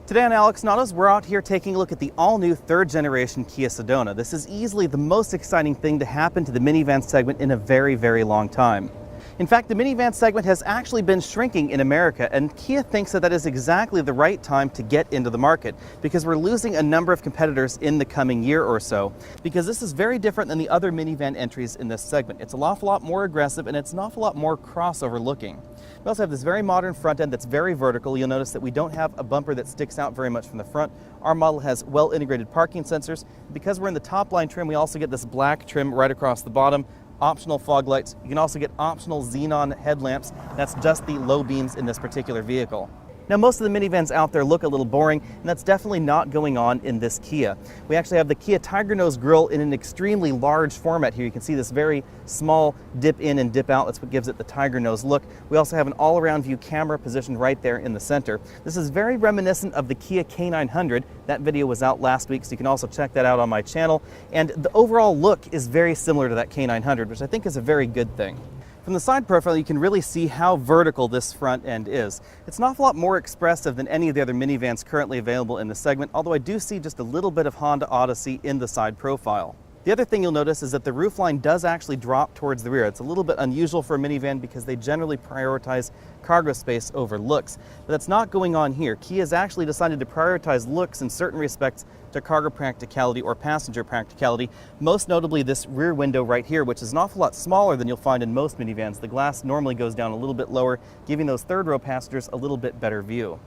Today on Alex Autos, we're out here taking a look at the all-new third-generation Kia Sedona. This is easily the most exciting thing to happen to the minivan segment in a very, very long time. In fact, the minivan segment has actually been shrinking in America, and Kia thinks that that is exactly the right time to get into the market because we're losing a number of competitors in the coming year or so. Because this is very different than the other minivan entries in this segment. It's an awful lot more aggressive and it's an awful lot more crossover looking. We also have this very modern front end that's very vertical. You'll notice that we don't have a bumper that sticks out very much from the front. Our model has well integrated parking sensors. Because we're in the top line trim, we also get this black trim right across the bottom. Optional fog lights. You can also get optional xenon headlamps. That's just the low beams in this particular vehicle. Now, most of the minivans out there look a little boring, and that's definitely not going on in this Kia. We actually have the Kia Tiger Nose grille in an extremely large format here. You can see this very small dip in and dip out. That's what gives it the Tiger Nose look. We also have an all-around view camera positioned right there in the center. This is very reminiscent of the Kia K900. That video was out last week, so you can also check that out on my channel. And the overall look is very similar to that K900, which I think is a very good thing. From the side profile, you can really see how vertical this front end is. It's an awful lot more expressive than any of the other minivans currently available in the segment, although I do see just a little bit of Honda Odyssey in the side profile. The other thing you'll notice is that the roofline does actually drop towards the rear. It's a little bit unusual for a minivan because they generally prioritize cargo space over looks. But that's not going on here. Kia has actually decided to prioritize looks in certain respects to cargo practicality or passenger practicality, most notably this rear window right here, which is an awful lot smaller than you'll find in most minivans. The glass normally goes down a little bit lower, giving those third row passengers a little bit better view.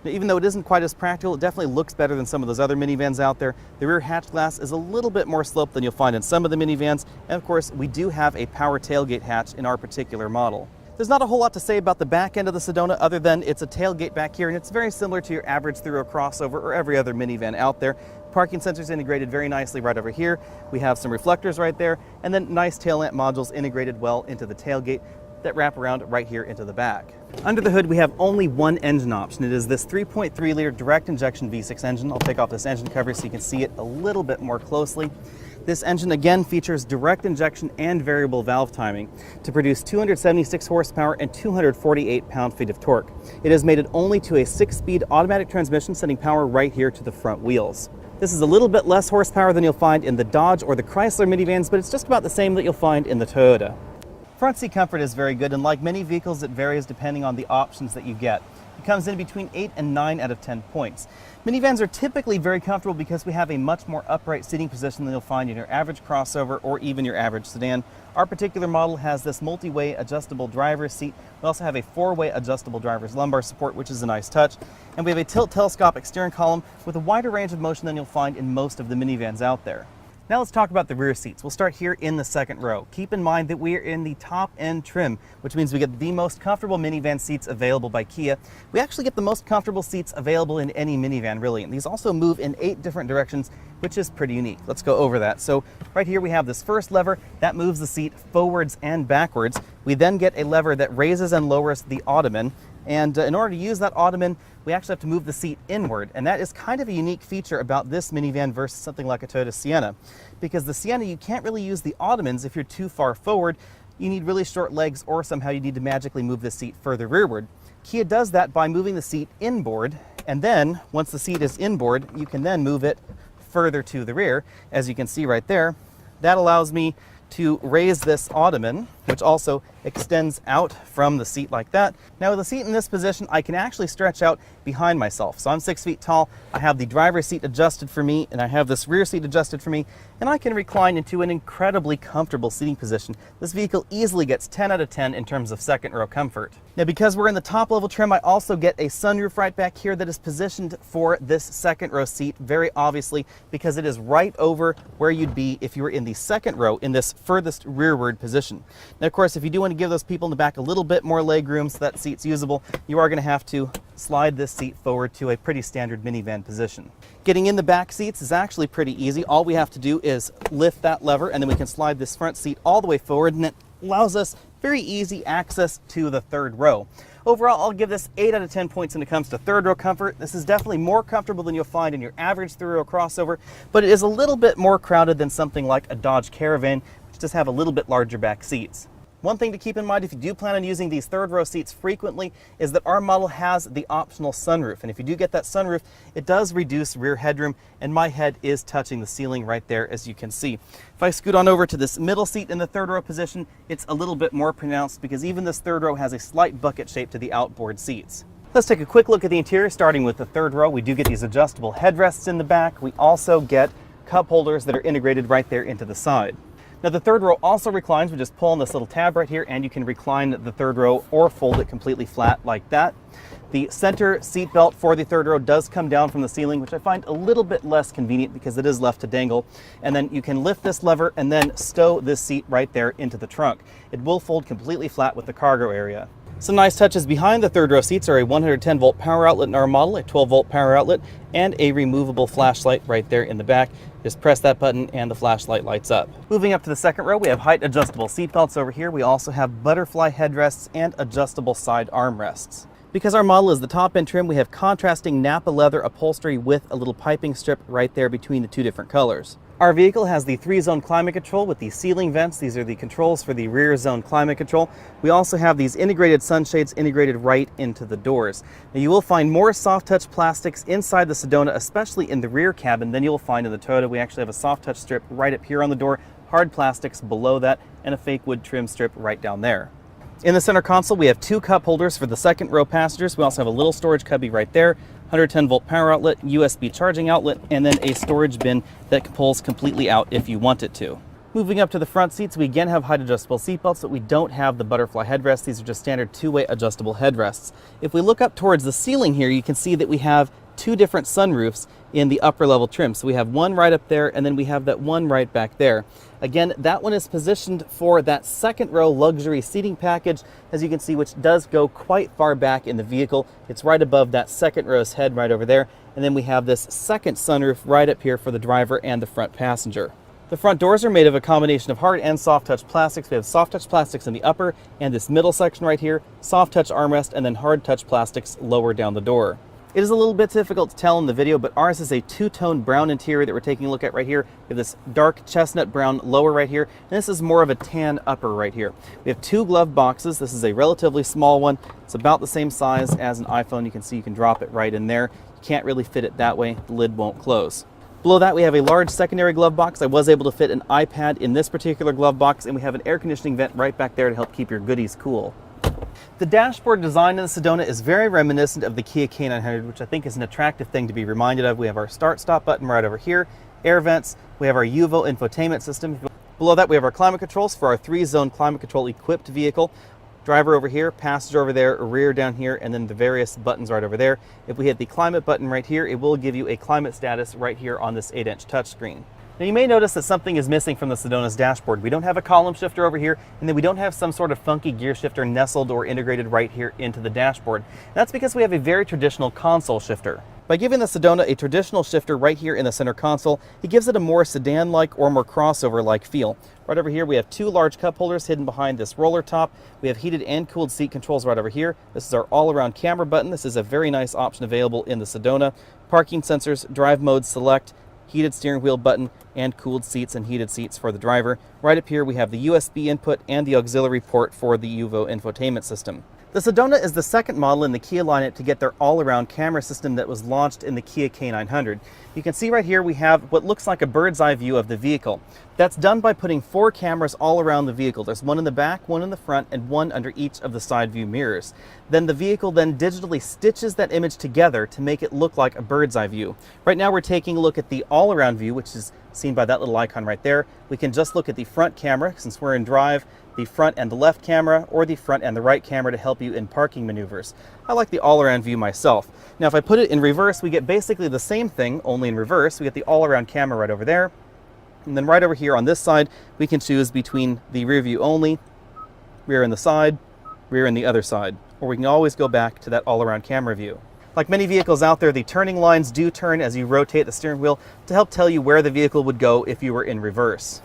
Now, even though it isn't quite as practical, it definitely looks better than some of those other minivans out there. The rear hatch glass is a little bit more sloped than you'll find in some of the minivans, and of course, we do have a power tailgate hatch in our particular model. There's not a whole lot to say about the back end of the Sedona other than it's a tailgate back here, and it's very similar to your average three-row crossover or every other minivan out there. Parking sensors integrated very nicely right over here. We have some reflectors right there, and then nice tail lamp modules integrated well into the tailgate that wrap around right here into the back. Under the hood, we have only one engine option. It is this 3.3-liter direct injection V6 engine. I'll take off this engine cover so you can see it a little bit more closely. This engine again features direct injection and variable valve timing to produce 276 horsepower and 248 pound-feet of torque. It is mated only to a 6-speed automatic transmission, sending power right here to the front wheels. This is a little bit less horsepower than you'll find in the Dodge or the Chrysler minivans, but it's just about the same that you'll find in the Toyota. Front seat comfort is very good, and like many vehicles, it varies depending on the options that you get. It comes in between 8 and 9 out of 10 points. Minivans are typically very comfortable because we have a much more upright seating position than you'll find in your average crossover or even your average sedan. Our particular model has this multi-way adjustable driver's seat. We also have a 4-way adjustable driver's lumbar support, which is a nice touch. And we have a tilt telescopic steering column with a wider range of motion than you'll find in most of the minivans out there. Now let's talk about the rear seats. We'll start here in the second row. Keep in mind that we are in the top end trim, which means we get the most comfortable minivan seats available by Kia. We actually get the most comfortable seats available in any minivan, really. And these also move in 8 different directions, which is pretty unique. Let's go over that. So right here we have this first lever that moves the seat forwards and backwards. We then get a lever that raises and lowers the ottoman. And in order to use that ottoman, we actually have to move the seat inward. And that is kind of a unique feature about this minivan versus something like a Toyota Sienna. Because the Sienna, you can't really use the ottomans if you're too far forward. You need really short legs, or somehow you need to magically move the seat further rearward. Kia does that by moving the seat inboard. And then, once the seat is inboard, you can then move it further to the rear. As you can see right there, that allows me to raise this ottoman, which also extends out from the seat like that. Now with the seat in this position, I can actually stretch out behind myself. So I'm 6 feet tall, I have the driver's seat adjusted for me, and I have this rear seat adjusted for me, and I can recline into an incredibly comfortable seating position. This vehicle easily gets 10 out of 10 in terms of second row comfort. Now because we're in the top level trim, I also get a sunroof right back here that is positioned for this second row seat, very obviously, because it is right over where you'd be if you were in the second row in this furthest rearward position. Now of course, if you do want to give those people in the back a little bit more leg room so that seat's usable, you are going to have to slide this seat forward to a pretty standard minivan position. Getting in the back seats is actually pretty easy. All we have to do is lift that lever, and then we can slide this front seat all the way forward, and it allows us very easy access to the third row. Overall, I'll give this 8 out of 10 points when it comes to third row comfort. This is definitely more comfortable than you'll find in your average three-row crossover, but it is a little bit more crowded than something like a Dodge Caravan, which does have a little bit larger back seats. One thing to keep in mind if you do plan on using these third row seats frequently is that our model has the optional sunroof. And if you do get that sunroof, it does reduce rear headroom, and my head is touching the ceiling right there, as you can see. If I scoot on over to this middle seat in the third row position, it's a little bit more pronounced because even this third row has a slight bucket shape to the outboard seats. Let's take a quick look at the interior, starting with the third row. We do get these adjustable headrests in the back. We also get cup holders that are integrated right there into the side. Now the third row also reclines. We just pull on this little tab right here and you can recline the third row or fold it completely flat like that. The center seat belt for the third row does come down from the ceiling, which I find a little bit less convenient because it is left to dangle. And then you can lift this lever and then stow this seat right there into the trunk. It will fold completely flat with the cargo area. Some nice touches behind the third row seats are a 110 volt power outlet in our model, a 12 volt power outlet, and a removable flashlight right there in the back. Just press that button and the flashlight lights up. Moving up to the second row, we have height adjustable seat belts over here. We also have butterfly headrests and adjustable side armrests. Because our model is the top end trim, we have contrasting Napa leather upholstery with a little piping strip right there between the two different colors. Our vehicle has the 3-zone climate control with the ceiling vents. These are the controls for the rear zone climate control. We also have these integrated sunshades integrated right into the doors. Now you will find more soft touch plastics inside the Sedona, especially in the rear cabin, than you'll find in the Toyota. We actually have a soft touch strip right up here on the door, hard plastics below that, and a fake wood trim strip right down there. In the center console, we have 2 cup holders for the second row passengers. We also have a little storage cubby right there, 110 volt power outlet, USB charging outlet, and then a storage bin that pulls completely out if you want it to. Moving up to the front seats, we again have height adjustable seat belts, but we don't have the butterfly headrests. These are just standard 2-way adjustable headrests. If we look up towards the ceiling here, you can see that we have 2 different sunroofs in the upper level trim. So we have one right up there, and then we have that one right back there. Again, that one is positioned for that second row luxury seating package, as you can see, which does go quite far back in the vehicle. It's right above that second row's head right over there. And then we have this second sunroof right up here for the driver and the front passenger. The front doors are made of a combination of hard and soft touch plastics. We have soft touch plastics in the upper and this middle section right here, soft touch armrest, and then hard touch plastics lower down the door. It is a little bit difficult to tell in the video, but ours is a 2-tone brown interior that we're taking a look at right here. We have this dark chestnut brown lower right here, and this is more of a tan upper right here. We have 2 glove boxes. This is a relatively small one. It's about the same size as an iPhone. You can see you can drop it right in there. You can't really fit it that way. The lid won't close. Below that, we have a large secondary glove box. I was able to fit an iPad in this particular glove box, and we have an air conditioning vent right back there to help keep your goodies cool. The dashboard design in the Sedona is very reminiscent of the Kia K900, which I think is an attractive thing to be reminded of. We have our start-stop button right over here, air vents, we have our UVO infotainment system. Below that, we have our climate controls for our 3-zone climate control equipped vehicle. Driver over here, passenger over there, rear down here, and then the various buttons right over there. If we hit the climate button right here, it will give you a climate status right here on this 8-inch touchscreen. Now you may notice that something is missing from the Sedona's dashboard. We don't have a column shifter over here, and then we don't have some sort of funky gear shifter nestled or integrated right here into the dashboard. That's because we have a very traditional console shifter. By giving the Sedona a traditional shifter right here in the center console, it gives it a more sedan-like or more crossover-like feel. Right over here we have 2 large cup holders hidden behind this roller top. We have heated and cooled seat controls right over here. This is our all-around camera button. This is a very nice option available in the Sedona. Parking sensors, drive mode select, heated steering wheel button, and cooled seats and heated seats for the driver. Right up here we have the USB input and the auxiliary port for the UVO infotainment system. The Sedona is the second model in the Kia lineup to get their all-around camera system that was launched in the Kia K900. You can see right here we have what looks like a bird's eye view of the vehicle. That's done by putting 4 cameras all around the vehicle. There's one in the back, one in the front, and one under each of the side view mirrors. Then the vehicle then digitally stitches that image together to make it look like a bird's eye view. Right now we're taking a look at the all-around view, which is seen by that little icon right there. We can just look at the front camera since we're in drive, the front and the left camera, or the front and the right camera to help you in parking maneuvers. I like the all-around view myself. Now if I put it in reverse, we get basically the same thing, only in reverse. We get the all-around camera right over there. And then right over here on this side, we can choose between the rear view only, rear in the side, rear in the other side. Or we can always go back to that all-around camera view. Like many vehicles out there, the turning lines do turn as you rotate the steering wheel to help tell you where the vehicle would go if you were in reverse.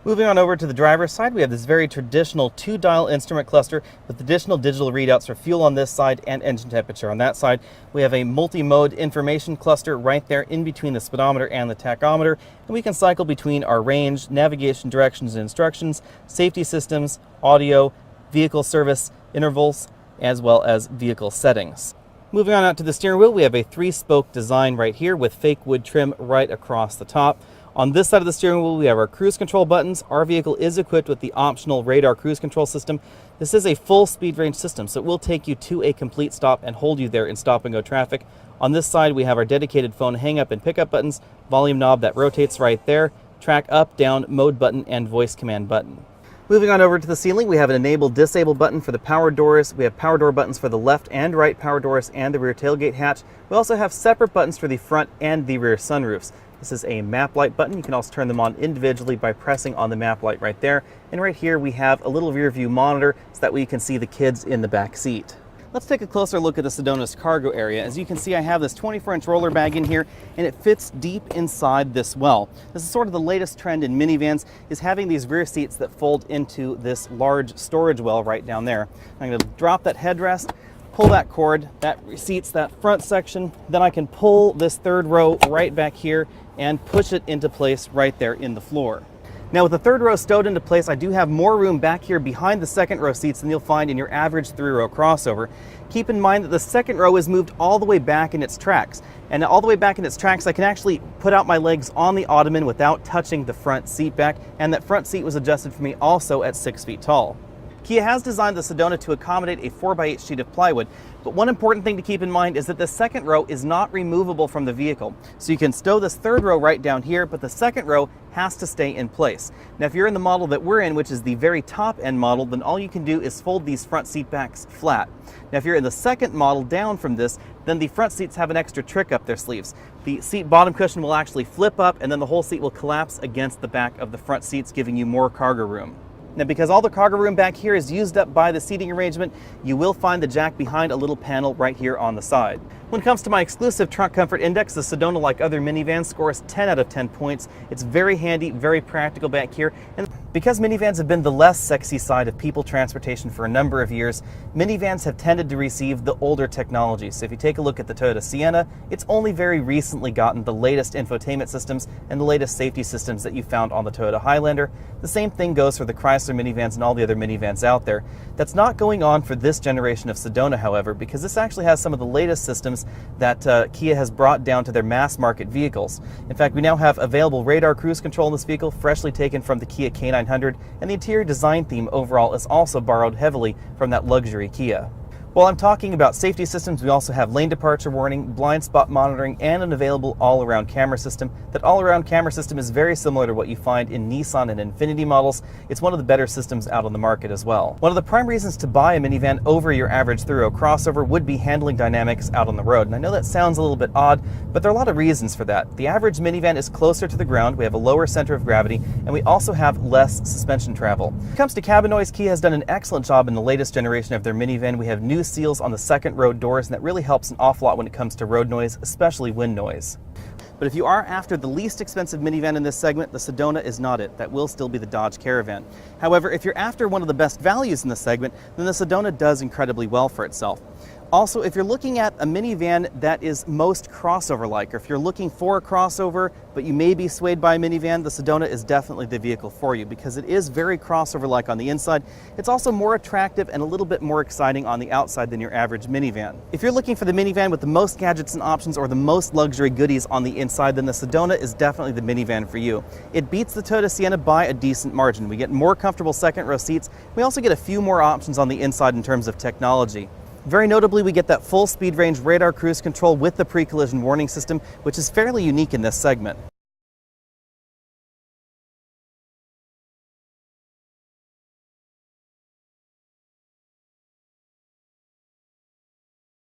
Moving on over to the driver's side, we have this very traditional 2-dial instrument cluster with additional digital readouts for fuel on this side and engine temperature on that side. We have a multi-mode information cluster right there in between the speedometer and the tachometer, and we can cycle between our range, navigation directions and instructions, safety systems, audio, vehicle service intervals, as well as vehicle settings. Moving on out to the steering wheel, we have a 3-spoke design right here with fake wood trim right across the top. On this side of the steering wheel, we have our cruise control buttons. Our vehicle is equipped with the optional radar cruise control system. This is a full speed range system, so it will take you to a complete stop and hold you there in stop and go traffic. On this side, we have our dedicated phone hang up and pickup buttons, volume knob that rotates right there, track up, down, mode button, and voice command button. Moving on over to the ceiling, we have an enable disable button for the power doors. We have power door buttons for the left and right power doors and the rear tailgate hatch. We also have separate buttons for the front and the rear sunroofs. This is a map light button. You can also turn them on individually by pressing on the map light right there. And right here we have a little rear view monitor so that way you can see the kids in the back seat. Let's take a closer look at the Sedona's cargo area. As you can see, I have this 24-inch roller bag in here, and it fits deep inside this well. This is sort of the latest trend in minivans, is having these rear seats that fold into this large storage well right down there. I'm going to drop that headrest, pull that cord, that seats that front section, then I can pull this third row right back here and push it into place right there in the floor. Now with the third row stowed into place, I do have more room back here behind the second row seats than you'll find in your average 3-row crossover. Keep in mind that the second row is moved all the way back in its tracks. And all the way back in its tracks, I can actually put out my legs on the ottoman without touching the front seat back, and that front seat was adjusted for me also at 6 feet tall. Kia has designed the Sedona to accommodate a 4x8 sheet of plywood, but one important thing to keep in mind is that the second row is not removable from the vehicle. So you can stow this third row right down here, but the second row has to stay in place. Now if you're in the model that we're in, which is the very top end model, then all you can do is fold these front seat backs flat. Now if you're in the second model down from this, then the front seats have an extra trick up their sleeves. The seat bottom cushion will actually flip up, and then the whole seat will collapse against the back of the front seats, giving you more cargo room. Now because all the cargo room back here is used up by the seating arrangement, you will find the jack behind a little panel right here on the side. When it comes to my exclusive trunk comfort index, the Sedona, like other minivans, scores 10 out of 10 points. It's very handy, very practical back here. And because minivans have been the less sexy side of people transportation for a number of years, minivans have tended to receive the older technology. So if you take a look at the Toyota Sienna, it's only very recently gotten the latest infotainment systems and the latest safety systems that you found on the Toyota Highlander. The same thing goes for the Chrysler minivans and all the other minivans out there. That's not going on for this generation of Sedona, however, because this actually has some of the latest systems that Kia has brought down to their mass market vehicles. In fact, we now have available radar cruise control in this vehicle, freshly taken from the Kia K900, and the interior design theme overall is also borrowed heavily from that luxury Kia. While I'm talking about safety systems, we also have lane departure warning, blind spot monitoring, and an available all-around camera system. That all-around camera system is very similar to what you find in Nissan and Infiniti models. It's one of the better systems out on the market as well. One of the prime reasons to buy a minivan over your average 3-row crossover would be handling dynamics out on the road. And I know that sounds a little bit odd, but there are a lot of reasons for that. The average minivan is closer to the ground, we have a lower center of gravity, and we also have less suspension travel. When it comes to cabin noise, Kia has done an excellent job in the latest generation of their minivan. We have new seals on the second row doors, and that really helps an awful lot when it comes to road noise, especially wind noise. But if you are after the least expensive minivan in this segment, the Sedona is not it. That will still be the Dodge Caravan. However, if you're after one of the best values in the segment, then the Sedona does incredibly well for itself. Also, if you're looking at a minivan that is most crossover-like, or if you're looking for a crossover, but you may be swayed by a minivan, the Sedona is definitely the vehicle for you because it is very crossover-like on the inside. It's also more attractive and a little bit more exciting on the outside than your average minivan. If you're looking for the minivan with the most gadgets and options or the most luxury goodies on the inside, then the Sedona is definitely the minivan for you. It beats the Toyota Sienna by a decent margin. We get more comfortable second-row seats. We also get a few more options on the inside in terms of technology. Very notably, we get that full speed range radar cruise control with the pre-collision warning system, which is fairly unique in this segment.